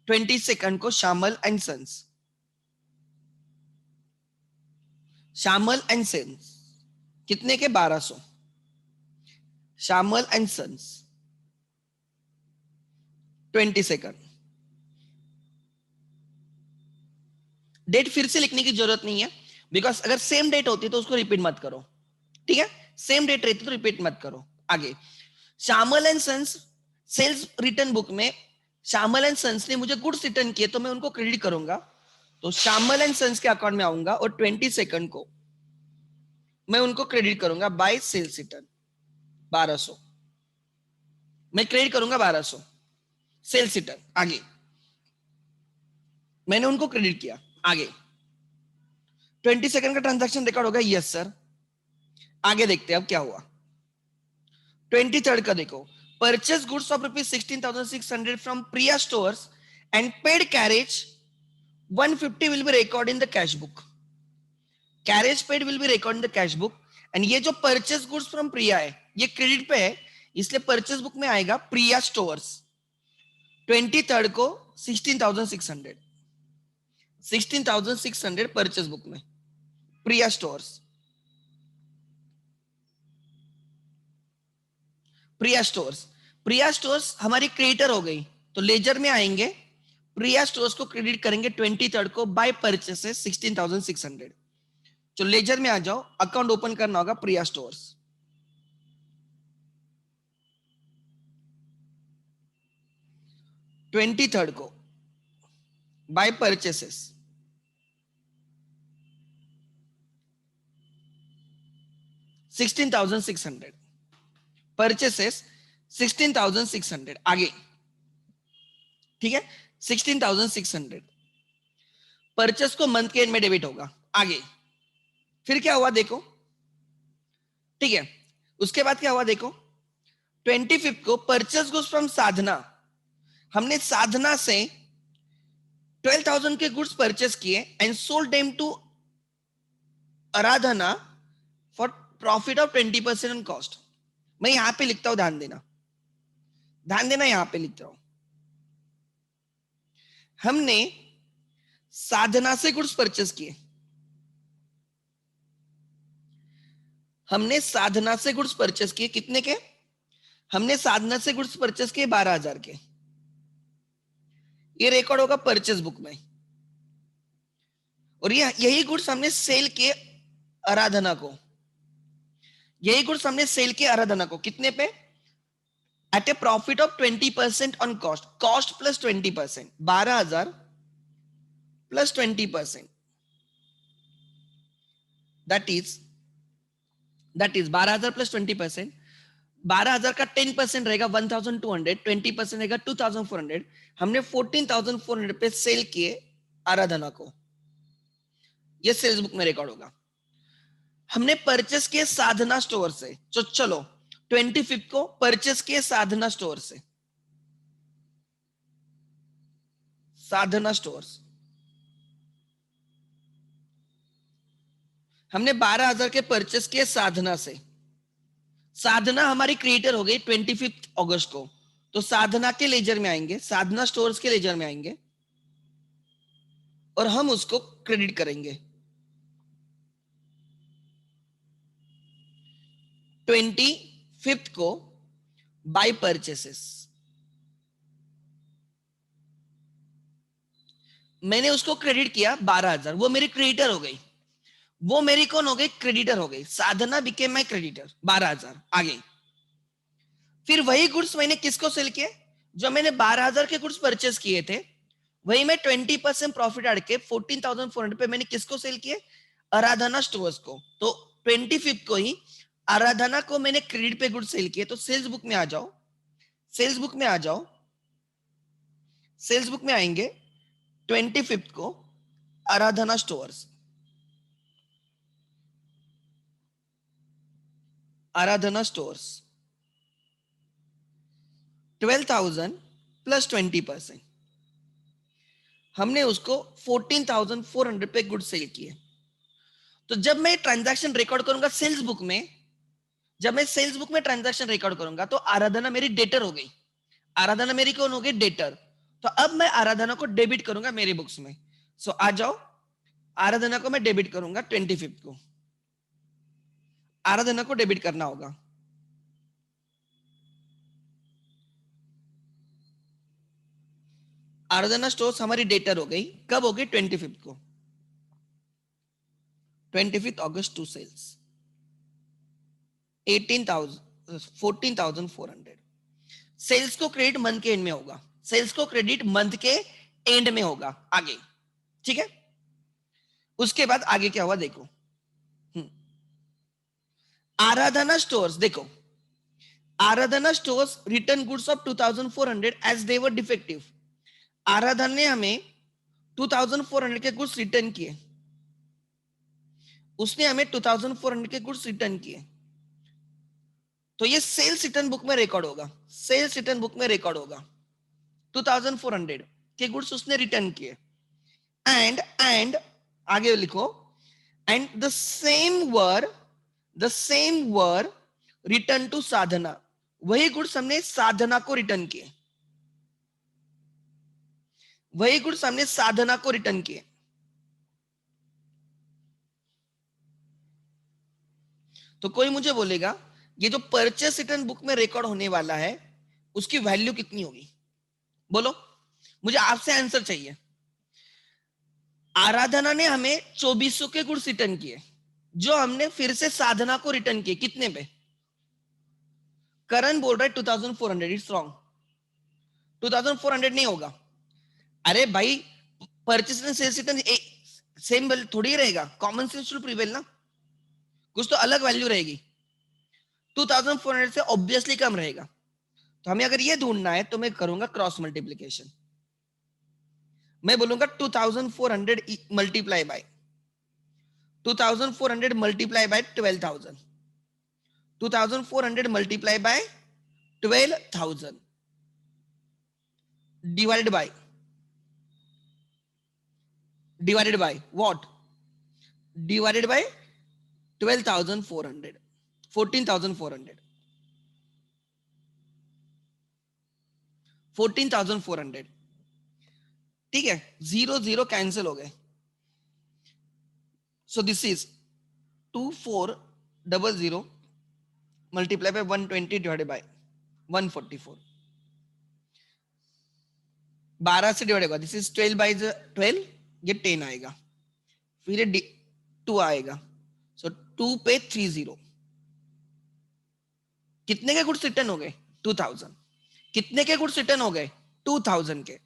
22 को Shyamal and Sons, Shyamal and Sons कितने के 1200, श्यामल एंड सन्स 22, डेट फिर से लिखने की जरूरत नहीं है, बिकॉज अगर सेम डेट होती तो उसको रिपीट मत करो, ठीक है, सेम डेट रहती तो रिपीट मत करो। आगे, Shyamal and Sons sales return book में श्यामल एंड सन्स ने मुझे गुड्स रिटर्न किए तो मैं उनको क्रेडिट करूंगा, तो श्यामल एंड सन्स के अकाउंट में आऊंगा और 22 को मैं उनको क्रेडिट करूंगा बाय सेल्स रिटर्न 1200, मैं क्रेडिट करूंगा 1200 सेल्स रिटर्न। आगे, मैंने उनको क्रेडिट किया। आगे 22 का ट्रांजैक्शन रिकॉर्ड होगा, यस सर। आगे देखते हैं अब क्या हुआ। 23 का देखो, purchase goods of ₹16,600 from Priya stores and paid carriage 150 will be record in the cash book. Carriage paid will be record in the cash book, and ये जो परचेस गुड्स फ्रॉम प्रिया है ये क्रेडिट पे है, इसलिए परचेस बुक में आएगा प्रिया स्टोर्स। 23 को 16,600 16,600 परचेस बुक में प्रिया स्टोर्स। प्रिया स्टोर्स, प्रिया स्टोर्स हमारी क्रिएटर हो गई, तो लेजर में आएंगे, प्रिया स्टोर्स को क्रेडिट करेंगे 23 को बाय परचेसेस 16,600। तो लेजर में आ जाओ, अकाउंट ओपन करना होगा प्रिया स्टोर्स। ट्वेंटी थर्ड को बाय परचेसेस 16,600, परचेसेस 16,600। आगे, ठीक है, 16,600 परचेस को मंथ के एंड में डेबिट होगा। आगे फिर क्या हुआ देखो, ठीक है, उसके बाद क्या हुआ देखो, 25 को परचेस गुड्स फ्रॉम साधना, हमने साधना से 12,000 के गुड्स परचेस किए and sold them to Aradhana for profit of 20% on cost. मैं यहां पे लिखता हूं, ध्यान देना, ध्यान देना, यहां पे लिखता हूं, हमने साधना से गुड्स परचेस किए, हमने साधना से गुड्स परचेस किए, कितने के, हमने साधना से गुड्स परचेस किए 12,000 के, ये रिकॉर्ड होगा परचेस बुक में, और ये यही गुड्स हमने सेल किए आराधना को, यही गुड्स हमने सेल किए आराधना को, कितने पे, at a profit of 20% on cost, cost plus 20%, 12,000 plus 20%, that is 12,000 plus 20%, 12,000 का 10% रहेगा 1,200, 20% रहेगा 2,400, हमने 14,400 पे सेल किए आराधना को, ये सेल्स बुक में रिकॉर्ड होगा। हमने परचेस किए साधना स्टोर से, तो चलो 25 को परचेस किए साधना स्टोर से, साधना स्टोर्स, हमने 12,000 के परचेस किए साधना से, साधना हमारी क्रिएटर हो गई 25 अगस्त को, तो साधना के लेजर में आएंगे, साधना स्टोर्स के लेजर में आएंगे और हम उसको क्रेडिट करेंगे 25 को बाय परचेसेस। मैंने उसको क्रेडिट किया 12,000, वो मेरी क्रेडिटर हो गई, वो मेरी कौन हो गई, क्रेडिटर हो गई, साधना बिकेम माय क्रेडिटर 12,000। आगे फिर वही गुड्स मैंने किसको सेल किए, जो मैंने 12,000 के गुड्स परचेस किए थे, वही मैं 20% प्रॉफिट अड़ के 14,400 पे मैंने किसको सेल किए, आराधना स्टोर्स को, तो 25 को ही आराधना को मैंने क्रेडिट पे गुड्स सेल किए। तो सेल्स बुक में आ जाओ, सेल्स बुक में आ जाओ, सेल्स बुक में आएंगे 25 को आराधना स्टोर्स, आराधना स्टोर्स 12,000 प्लस 20%, हमने उसको 14,400 पे गुड सेल किए। तो जब मैं ट्रांजैक्शन रिकॉर्ड करूंगा सेल्स बुक में, जब मैं सेल्स बुक में ट्रांजैक्शन रिकॉर्ड करूंगा तो आराधना मेरी डेटर हो गई, आराधना मेरी कौन हो गई, डेटर। तो अब मैं आराधना को डेबिट करूंगा मेरी बुक्स में। सो आ जाओ, आराधना को मैं डेबिट करूंगा 25 को, आराधना को डेबिट करना होगा। आराधना स्टोर्स हमारी डेटर हो गई, कब हो गई, 25 को। 25th August to sales 18,000 14,400। Sales को क्रेडिट मंथ के एंड में होगा, सेल्स को क्रेडिट मंथ के एंड में होगा आगे, ठीक है। उसके बाद आगे क्या हुआ देखो, आराधना स्टोर्स, देखो Aradhana stores return goods of 2,400 as they were defective. Aradhana ने हमें 2,400 के गुड्स रिटर्न किए, उसने हमें 2,400 के गुड्स रिटर्न किए, तो ये सेल्स रिटर्न बुक में रिकॉर्ड होगा, सेल्स रिटर्न बुक में रिकॉर्ड होगा 2,400 के गुड्स उसने रिटर्न किए। एंड आगे लिखो, and the same were return to Sadhana, वही गुड्स हमने साधना को रिटर्न किए, वही गुड्स हमने साधना को रिटर्न किए। तो कोई मुझे बोलेगा ये जो परचेस रिटर्न बुक में रिकॉर्ड होने वाला है उसकी वैल्यू कितनी होगी, बोलो, मुझे आपसे आंसर चाहिए। आराधना ने हमें 2400 के गुड्स रिटर्न किए, जो हमने फिर से साधना को रिटर्न किए कितने पे? करण बोल रहा है 2,400, इट्स रॉन्ग, 2,400 नहीं होगा। अरे भाई purchase and sales return same थोड़ी रहेगा, कॉमन सेंस विल प्रिवेल ना, कुछ तो अलग वैल्यू रहेगी, 2,400 से ऑब्वियसली कम रहेगा। तो हमें अगर ये ढूंढना है तो मैं करूंगा क्रॉस मल्टीप्लीकेशन, मैं बोलूंगा 2,400 multiply by 2,400 multiply by 12,000, 2,400 multiply by 12,000 divided by what, divided by 12,400, 14,400, 14,400, ठीक है, जीरो जीरो कैंसिल हो गए। So this is 2,400 multiply by 120 divided by 144, 12 से डिवाइड होगा, दिस इज 12 बाई 12, ये 10 आएगा, फिर ये 2 आएगा, सो 2 पे 30, कितने के गुड्स रिटर्न हो गए? 2,000। कितने के गुड्स रिटर्न हो गए? 2,000 के,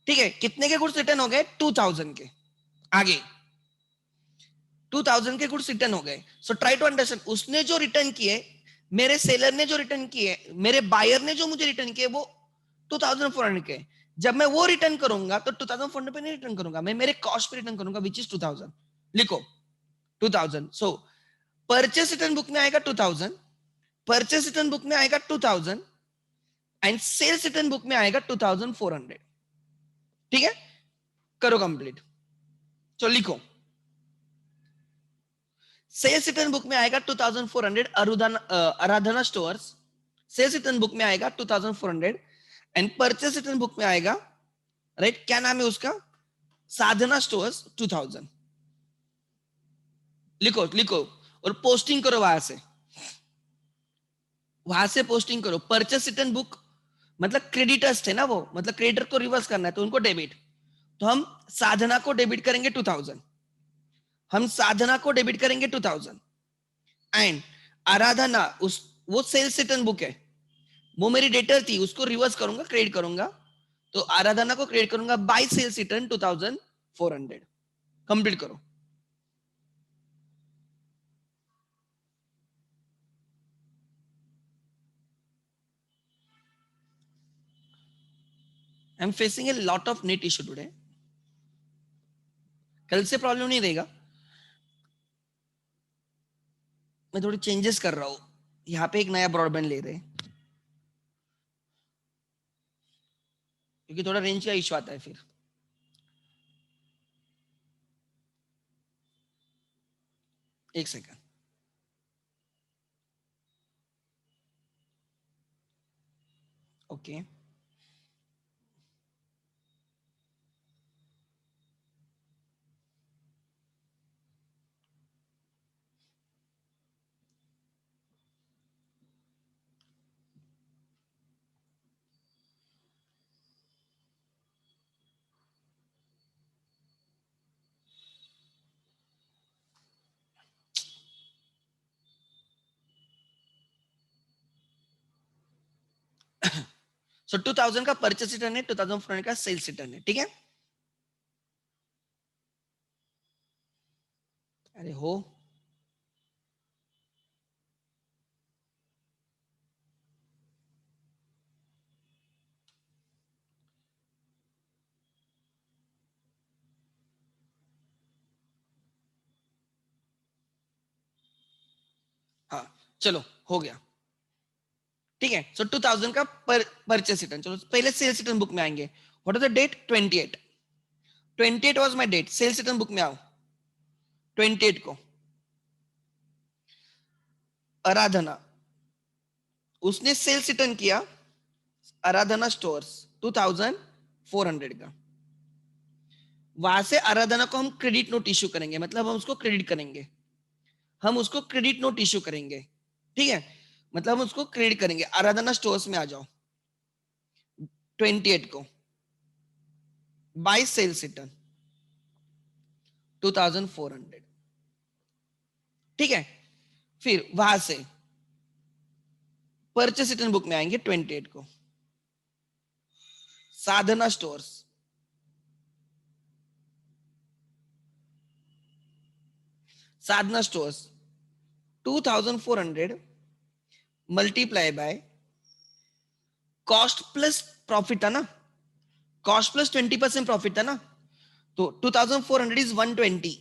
ठीक है, कितने के गुड्स रिटर्न हो गए? 2,000 के। आगे 2,000 के गुड्स रिटर्न हो गए, सो ट्राई टू अंडरस्टैंड, उसने जो रिटर्न किए, मेरे सेलर ने जो रिटर्न किए, मेरे बायर ने जो मुझे रिटर्न किए, वो 2,400 के। जब मैं वो रिटर्न करूंगा तो 2,400 पे नहीं रिटर्न करूंगा, मैं मेरे कॉस्ट पे रिटर्न करूंगा, विच इज 2,000। लिखो 2,000, सो परचेस रिटर्न बुक में आएगा 2,000, परचेस रिटर्न बुक में आएगा 2,000 एंड सेल्स रिटर्न बुक में आएगा 2,400, ठीक है, करो कंप्लीट। तो लिखो सेल्स रिटर्न बुक में आएगा 2,400 आराधना स्टोर्स, सेल्स रिटर्न बुक में आएगा 2,400 एंड परचेस रिटर्न बुक में आएगा, राइट, क्या नाम है उसका, साधना स्टोर्स 2,000। लिखो लिखो और पोस्टिंग करो, वहां से पोस्टिंग करो। परचेस रिटर्न बुक मतलब क्रेडिटर्स थे ना वो, मतलब क्रेडिटर को रिवर्स करना है तो उनको डेबिट, तो हम साधना को डेबिट करेंगे 2,000, हम साधना को डेबिट करेंगे 2,000 एंड आराधना उस वो सेल्स रिटर्न बुक है, वो मेरी डेटर थी, उसको रिवर्स करूंगा, क्रेडिट करूंगा, तो आराधना को क्रेडिट करूंगा बाय सेल्स रिटर्न 2,400। कंप्लीट करो। I am facing a lot of net issue today, कल से प्रॉब्लम नहीं रहेगा, मैं थोड़ी चेंजेस कर रहा हूं, यहाँ पे एक नया ब्रॉडबैंड ले रहे हैं क्योंकि थोड़ा रेंज का इशू आता है फिर। एक सेकंड, ओके okay. सो 2000 का परचेस रिटर्न है, 2400 का सेल्स रिटर्न है, ठीक है। अरे हो, हाँ चलो हो गया, ठीक है। सो 2000 का परचेस रिटर्न। चलो पहले सेल्स रिटर्न बुक में आएंगे। What is the date? 28। 28 was my date. Sales return book में आओ। 28 को आराधना, उसने सेल्स रिटर्न किया आराधना स्टोर्स 2400 का। वहां से आराधना को हम क्रेडिट नोट इश्यू करेंगे, मतलब हम उसको क्रेडिट करेंगे, हम उसको क्रेडिट नोट इश्यू करेंगे, ठीक है। मतलब हम उसको क्रेडिट करेंगे। आराधना स्टोर्स में आ जाओ 28 को, बाय सेल्स रिटर्न 2400, ठीक है। फिर वहां से परचेस रिटर्न बुक में आएंगे 28 को, Sadhana stores, Sadhana stores 2400 multiply by cost plus profit था ना, कॉस्ट प्लस 20% प्रॉफिट था ना, तो 2400 इज 120,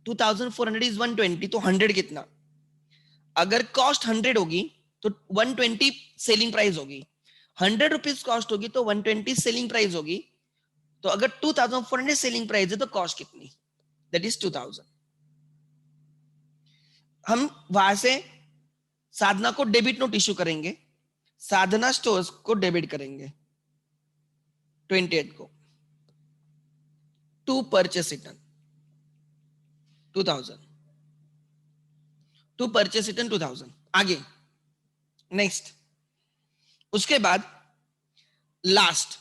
2400 इज 120, तो 100 कितना? अगर कॉस्ट 100 होगी तो 120 सेलिंग प्राइस होगी, 100 रुपीज कॉस्ट होगी तो 120 सेलिंग प्राइस होगी। तो अगर 2400 सेलिंग प्राइस है तो कॉस्ट कितनी? That is 2000। हम वहां से साधना को डेबिट नोट इश्यू करेंगे, साधना स्टोर्स को डेबिट करेंगे 28 को, to purchase return 2000, to purchase return 2000। आगे नेक्स्ट, उसके बाद last,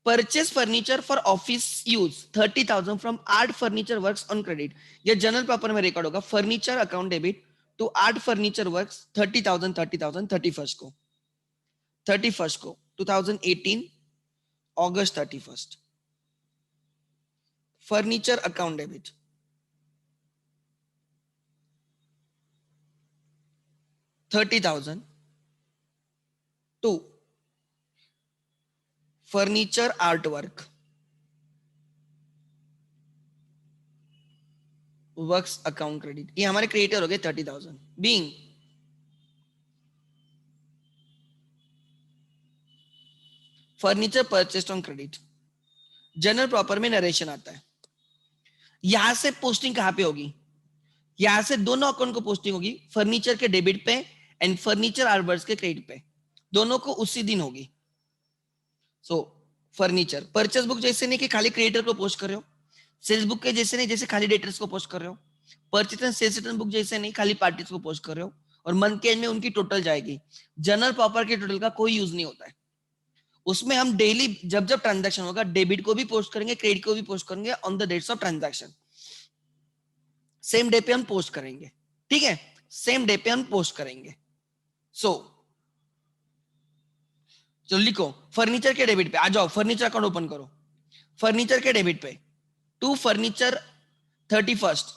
purchase furniture for office use 30,000 from Art Furniture Works on credit. ये जनरल पेपर में रिकॉर्ड होगा, furniture account debit to Art Furniture Works 30,000 30,000 31st को, 31st को 2018 August 31st, furniture account debit 30,000 to Furniture Art Work Works account credit. ये हमारे क्रिएटर हो गए 30,000 being furniture purchased on credit. General proper में नरेशन आता है। यहां से पोस्टिंग कहां पे होगी? यहां से दोनों अकाउंट को पोस्टिंग होगी, फर्नीचर के डेबिट पे एंड फर्नीचर आर्टवर्क्स के क्रेडिट पे, दोनों को उसी दिन होगी। सो फर्नीचर परचेस बुक जैसे नहीं कि खाली क्रिएटर को पोस्ट कर रहे हो, सेल्स बुक के जैसे नहीं जैसे खाली डेटर्स को पोस्ट कर रहे हो, purchase and sales return book जैसे नहीं खाली पार्टीज को पोस्ट कर रहे हो, और मंथ के एंड में उनकी टोटल जाएगी। जनरल प्रॉपर के टोटल का कोई यूज नहीं होता है। उसमें हम डेली जब जब ट्रांजैक्शन होगा डेबिट को भी पोस्ट करेंगे, क्रेडिट को भी पोस्ट करेंगे on the dates of transaction, same day पे हम पोस्ट करेंगे, ठीक है, सेम डे पे हम पोस्ट करेंगे। सो चलो लिखो, फर्नीचर के डेबिट पे आ जाओ, फर्नीचर अकाउंट ओपन करो, फर्नीचर के डेबिट पे टू फर्नीचर 31st,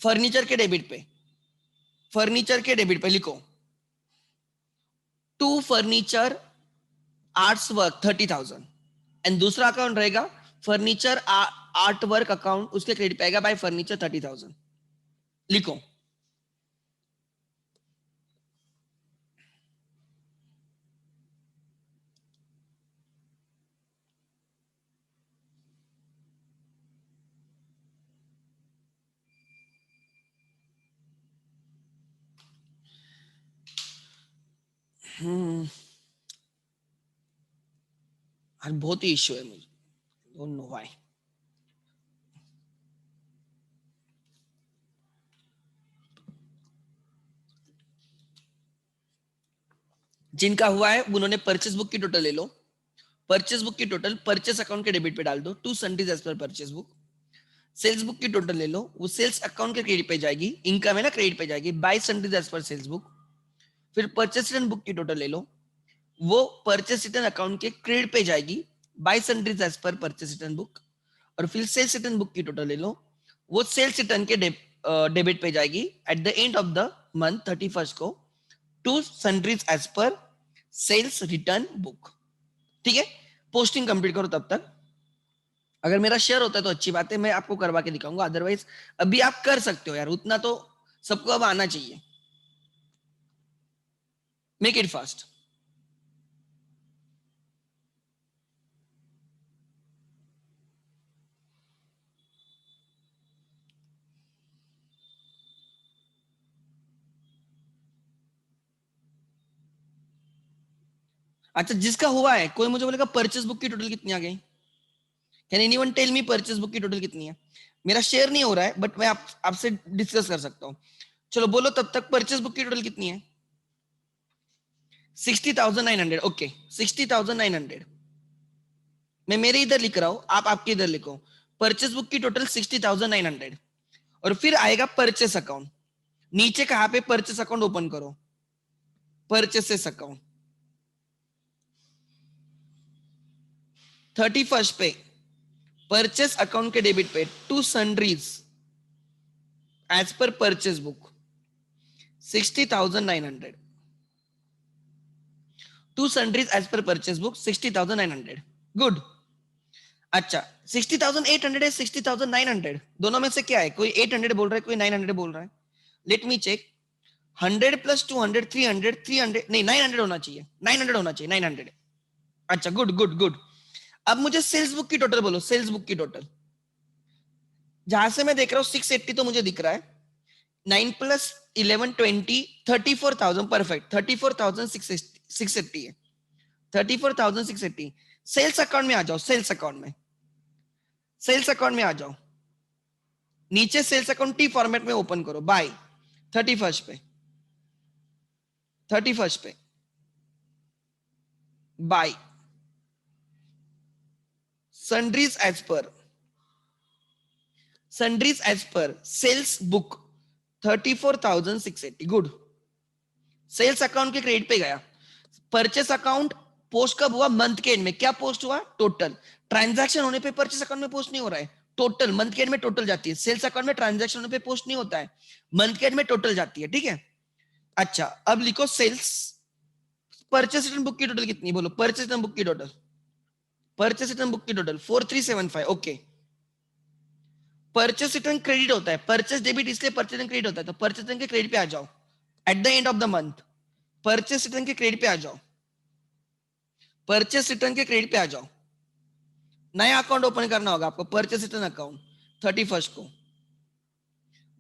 फर्नीचर के डेबिट पे, फर्नीचर के डेबिट पे लिखो to Furniture Arts Work 30,000, and दूसरा अकाउंट रहेगा फर्नीचर आर्ट वर्क अकाउंट, उसके क्रेडिट पे आएगा बाय फर्नीचर 30,000। लिखो आज बहुत ही इश्यू है मुझे, डोंट नो व्हाई। जिनका हुआ है उन्होंने परचेस बुक की टोटल ले लो, परचेस बुक की टोटल परचेस अकाउंट के डेबिट पे डाल दो, to sundries as per purchase book. Sales book की टोटल ले लो, वो सेल्स अकाउंट के क्रेडिट पे जाएगी, इनकम है ना क्रेडिट पे जाएगी, by sundries as per sales book. फिर परचेस रिटर्न बुक की टोटल ले लो, वो परचेस रिटर्न अकाउंट के क्रेडिट पे जाएगी by sundries as per purchase return book, और फिर सेल्स रिटर्न बुक की टोटल ले लो, वो सेल्स रिटर्न के डेबिट पे जाएगी at the end of the month 31st को to sundries as per sales return book. ठीक है, पोस्टिंग कंप्लीट करो तब तक। अगर मेरा शेयर होता है तो अच्छी बात है, मैं आपको करवा के दिखाऊंगा, अदरवाइज अभी आप कर सकते हो यार, उतना तो सबको अब आना चाहिए। Make it fast. अच्छा, जिसका हुआ है कोई मुझे बोलेगा परचेस बुक की टोटल कितनी आ गई? Can anyone tell me purchase book की टोटल कितनी है? मेरा शेयर नहीं हो रहा है बट मैं आपसे डिस्कस कर सकता हूँ। चलो बोलो तब तक, परचेस बुक की टोटल कितनी है? 60,900। ओके, 60,900 मैं मेरे इधर लिख रहा हूं, आप आपके इधर लिखो। परचेस बुक की टोटल 60,900, और फिर आएगा परचेस अकाउंट। नीचे कहां पे परचेस अकाउंट ओपन करो? परचेसेस अकाउंट 31st पे परचेस अकाउंट के डेबिट पे to sundries as per purchase book 60,900, to sundries as per purchase book 60,900। Good. अच्छा, 60,800 है 60,900, दोनों में से क्या है? कोई 800 बोल रहा है, कोई 900 बोल रहा है। Let me check. 100 प्लस 200 300, 300 नहीं 900 होना चाहिए, 900 होना चाहिए, 900। अच्छा, गुड गुड गुड। अब मुझे सेल्स बुक की टोटल बोलो, सेल्स बुक की टोटल। जहां से मैं देख रहा हूँ 680 तो मुझे दिख रहा है, 9 प्लस 11 20, 34,000। परफेक्ट, 34,680 है, 34,680। सेल्स अकाउंट में आ जाओ, सेल्स अकाउंट में, सेल्स अकाउंट में आ जाओ। नीचे सेल्स अकाउंट टी फॉर्मेट में ओपन करो बाय 31st पे, 31st पे by sundries as per, sundries as per sales book 34,680। Good. Sales account के क्रेडिट पे गया। परचेस अकाउंट पोस्ट कब हुआ? मंथ के एंड में। क्या पोस्ट हुआ? टोटल। ट्रांजैक्शन होने पे परचेस अकाउंट में पोस्ट नहीं हो रहा है, टोटल मंथ के एंड में टोटल जाती है। सेल्स अकाउंट में ट्रांजैक्शन होने पे पोस्ट नहीं होता है, मंथ के एंड में टोटल जाती है। ठीक है। अच्छा, अब लिखो सेल्स। परचेस रिटर्न बुक की टोटल कितनी? बोलो परचेस रिटर्न बुक की टोटल। परचेस रिटर्न बुक की total 4375। Okay, purchase return credit होता है, परचेस डेबिट इसलिए परचेस रिटर्न क्रेडिट होता है, तो परचेस रिटर्न के क्रेडिट पे आ जाओ eight the end of the month. Purchase return के क्रेडिट पे आ जाओ, परचेस रिटर्न के क्रेडिट पे आ जाओ। नया अकाउंट ओपन करना होगा आपको, परचेस रिटर्न अकाउंट 31st को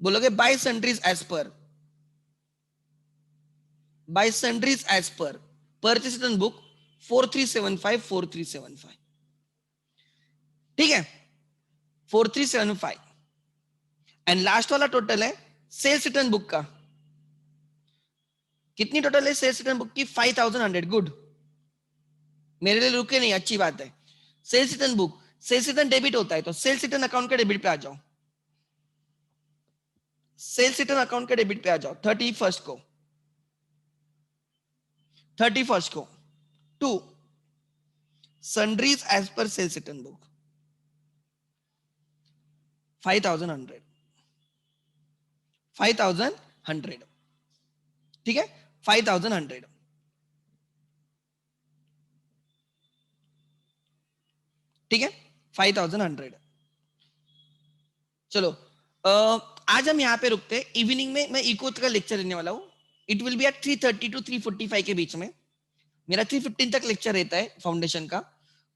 बोलोगे by sundries as per, by sundries as per purchase return book 4375, 4375। ठीक है, 4375। एंड लास्ट वाला टोटल है सेल्स रिटर्न बुक का। कितनी टोटल है सेल्स रिटर्न बुक की? 5,100। गुड, मेरे लिए रुके नहीं, अच्छी बात है। Sales return book, sales return debit होता है तो सेल्स रिटर्न अकाउंट के डेबिट पे आ जाओ, सेल्स रिटर्न अकाउंट के डेबिट पे आ जाओ 31st को, 31st को to sundries as per sales return book 5,100, 5,100। ठीक है, 5,100। ठीक है, 5,100। चलो, आज हम यहाँ पे रुकते हैं। इवनिंग में मैं इको का लेक्चर लेने वाला हूँ। It will be at 3:30 to 3:45 के बीच में। मेरा 3:15 तक लेक्चर रहता है फाउंडेशन का,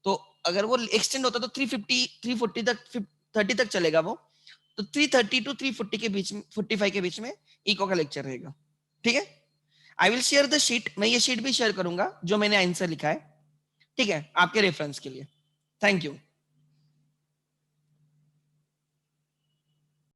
तो अगर वो एक्सटेंड होता तो 3:50 3:40 तक 30 तक चलेगा वो, तो 3:30 टू 3:40 के बीच में, 45 के बीच में इको का लेक्चर रहेगा। ठीक है, I will share the sheet. मैं ये शीट भी शेयर करूंगा जो मैंने आंसर लिखा है। ठीक है, आपके रेफरेंस के लिए। Thank you.